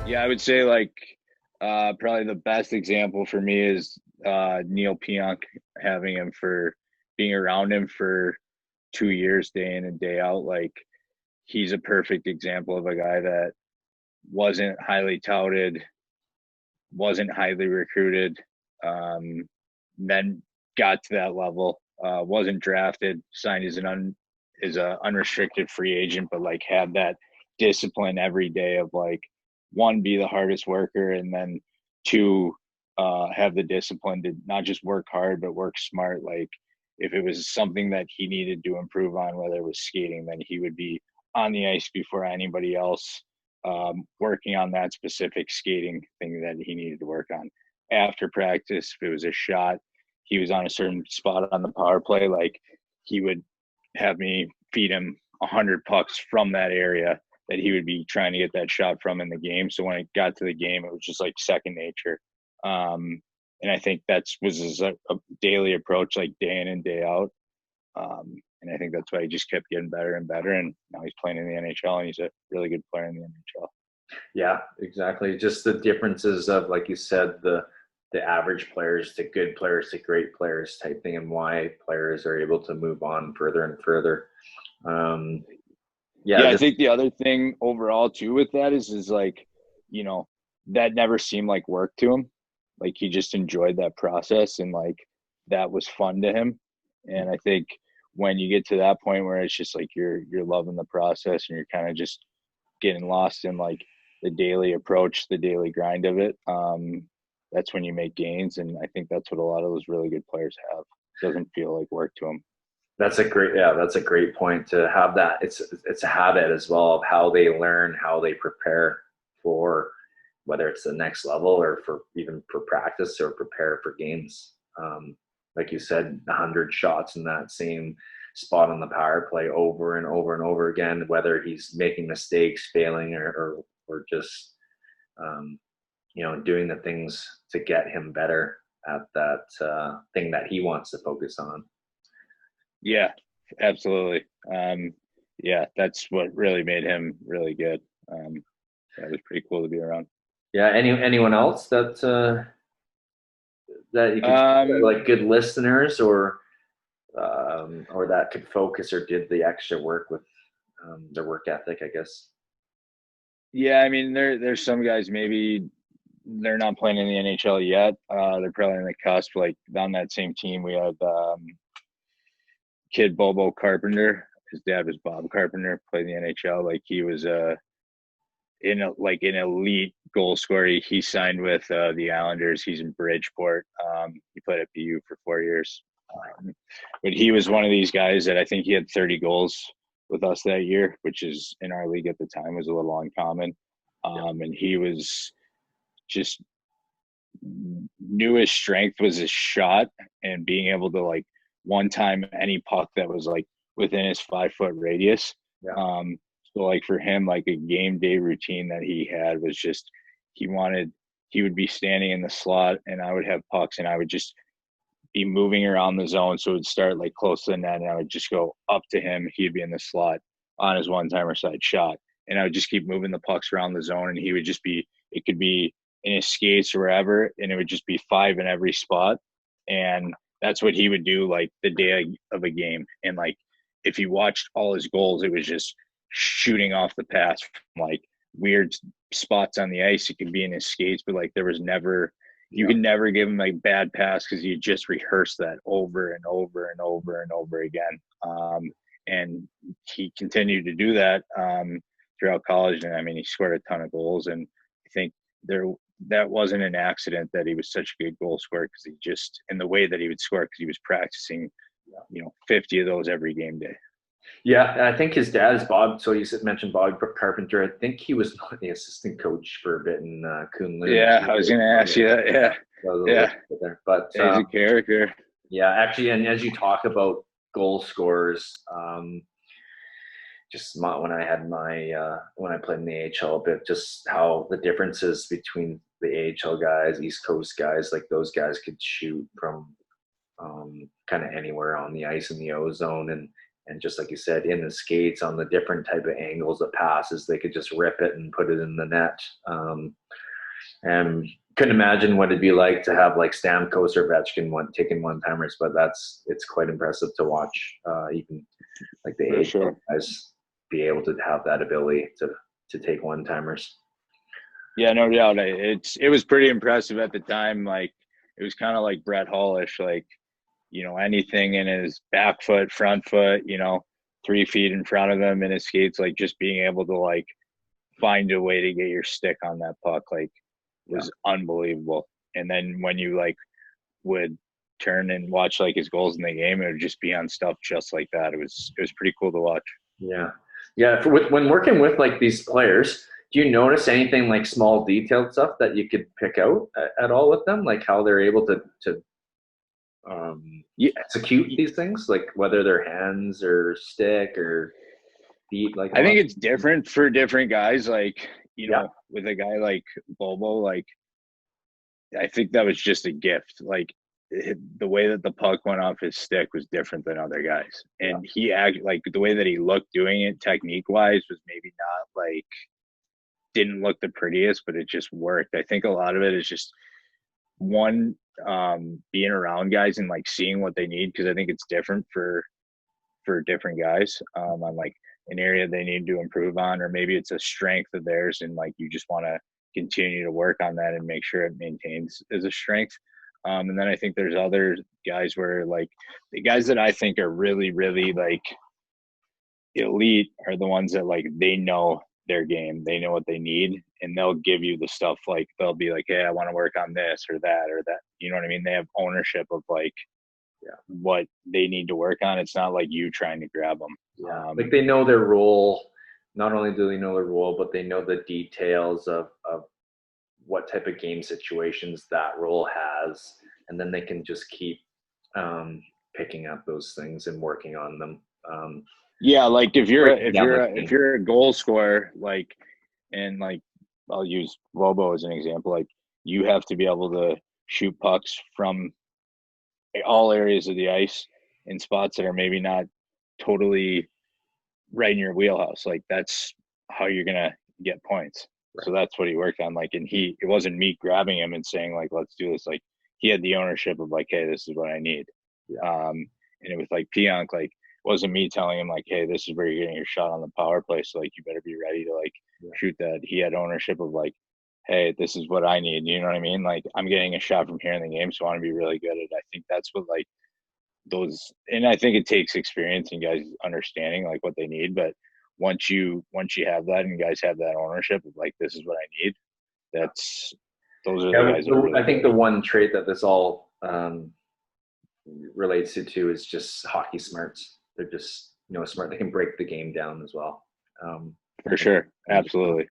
Yeah, I would say like probably the best example for me is Neil Pionk, having him for being around him for 2 years, day in and day out. Like he's a perfect example of a guy that wasn't highly touted, wasn't highly recruited, um, then got to that level. Wasn't drafted, signed as as a unrestricted free agent, but like had that discipline every day of like one, be the hardest worker, and then two, have the discipline to not just work hard but work smart. Like if it was something that he needed to improve on, whether it was skating, then he would be on the ice before anybody else, working on that specific skating thing that he needed to work on. After practice, if it was a shot, he was on a certain spot on the power play. Like he would have me feed him 100 pucks from that area that he would be trying to get that shot from in the game. So when it got to the game, it was just like second nature. And I think that's was his, a daily approach, like day in and day out. And I think that's why he just kept getting better and better. And now he's playing in the NHL, and he's a really good player in the NHL. Yeah, exactly. Just the differences of, like you said, the average players to good players to great players type thing, and why players are able to move on further and further. Um, yeah, Yeah, I just think the other thing overall too with that is like, you know, that never seemed like work to him. Like he just enjoyed that process, and like that was fun to him. And I think when you get to that point where it's just like you're loving the process and you're kind of just getting lost in like the daily approach, the daily grind of it, that's when you make gains. And I think that's what a lot of those really good players have. It doesn't feel like work to them. that's a great point to have that. It's a habit as well of how they learn, how they prepare for whether it's the next level or for even for practice or prepare for games. Like you said, 100 shots in that same spot on the power play over and over and over again, whether he's making mistakes, failing, or just um, doing the things to get him better at that thing that he wants to focus on. Yeah, absolutely. Yeah, that's what really made him really good. That was pretty cool to be around. Yeah. Anyone else that that you could Um, like good listeners or that could focus or did the extra work with their work ethic, I guess. yeah, I mean, there's some guys maybe they're not playing in the NHL yet. They're probably in the cusp. Like on that same team, we had kid Bobo Carpenter. His dad was Bob Carpenter, played in the NHL. Like he was in a like an elite goal scorer. He signed with the Islanders. He's in Bridgeport. He played at BU for 4 years. But he was one of these guys that I think he had 30 goals with us that year, which is in our league at the time was a little uncommon. Yeah. And he was just knew his strength was his shot and being able to like one time any puck that was like within his 5 foot radius. Yeah. So like for him, like a game day routine that he had was just he wanted he would be standing in the slot and I would have pucks and I would just be moving around the zone. So it would start like close to the net and I would just go up to him. He'd be in the slot on his one timer side shot. And I would just keep moving the pucks around the zone and he would just be it could be in his skates or wherever, and it would just be five in every spot. And that's what he would do like the day of a game. And like if you watched all his goals, it was just shooting off the pass from like weird spots on the ice. It could be in his skates, but like there was never you Yeah. could never give him a bad pass because you just rehearse that over and over and over and over again. And he continued to do that throughout college. And I mean, he scored a ton of goals. And I think there that wasn't an accident that he was such a good goal scorer because he just in the way that he would score because he was practicing, 50 of those every game day. Yeah, I think his dad is Bob. So you mentioned Bob Carpenter. I think he was the assistant coach for a bit in Kunlun. Yeah, I was going to ask you that. Yeah, yeah, There. But yeah, he's a character. yeah, actually, and as you talk about goal scorers, just when I had my when I played in the AHL a bit, just how the differences between the AHL guys, East Coast guys, like those guys could shoot from kind of anywhere on the ice in the ozone, And just like you said, in the skates on the different type of angles of passes, they could just rip it and put it in the net. And couldn't imagine what it'd be like to have like Stamkos or Ovechkin taking one-timers, but it's quite impressive to watch. Even like the For AHL sure. guys be able to have that ability to take one-timers. Yeah, no doubt. It was pretty impressive at the time. Like, it was kind of like Brett Hallish, like, anything in his back foot, front foot, 3 feet in front of him in his skates, like just being able to like find a way to get your stick on that puck, like was unbelievable. And then when you like would turn and watch like his goals in the game, it would just be on stuff just like that. It was pretty cool to watch. Yeah. Yeah. When working with like these players, do you notice anything like small detailed stuff that you could pick out at all with them? Like how they're able to Yeah, execute these things, like whether they're hands or stick or feet, like a I lot. think it's different for different guys. Like, Yeah. with a guy like Bobo, like I think that was just a gift. Like the way that the puck went off his stick was different than other guys, Yeah. and he acted like the way that he looked doing it, technique wise, was maybe not like didn't look the prettiest, but it just worked. I think a lot of it is just one, being around guys and like seeing what they need, because I think it's different for different guys, on like an area they need to improve on, or maybe it's a strength of theirs and like you just want to continue to work on that and make sure it maintains as a strength. And then I think there's other guys where like the guys that I think are really, really like elite are the ones that like they know their game, they know what they need, and they'll give you the stuff. Like they'll be like, hey, I want to work on this or that or that. You know what I mean? They have ownership of like what they need to work on. It's not like you trying to grab them. Yeah. Like they know their role. Not only do they know their role, but they know the details of what type of game situations that role has, and then they can just keep picking up those things and working on them. Yeah, like if you're a, Breaking if down you're the a, if game. you're a goal scorer, like, and like I'll use Lobo as an example. Like you have to be able to shoot pucks from all areas of the ice in spots that are maybe not totally right in your wheelhouse. Like that's how you're gonna get points. Right. So that's what he worked on. Like, and it wasn't me grabbing him and saying like, let's do this. Like he had the ownership of like, hey, this is what I need. Yeah. And it was like Pionk, like wasn't me telling him like, hey, this is where you're getting your shot on the power play. So like you better be ready to like shoot that. He had ownership of like, hey, this is what I need. You know what I mean? Like I'm getting a shot from here in the game, so I want to be really good at it. I think that's what like those, and I think it takes experience and guys understanding like what they need. But once you have that and guys have that ownership of like this is what I need, those are the guys that are really I think good. the one trait that this all relates to is just hockey smarts. They're just smart. They can break the game down as well. For sure, absolutely.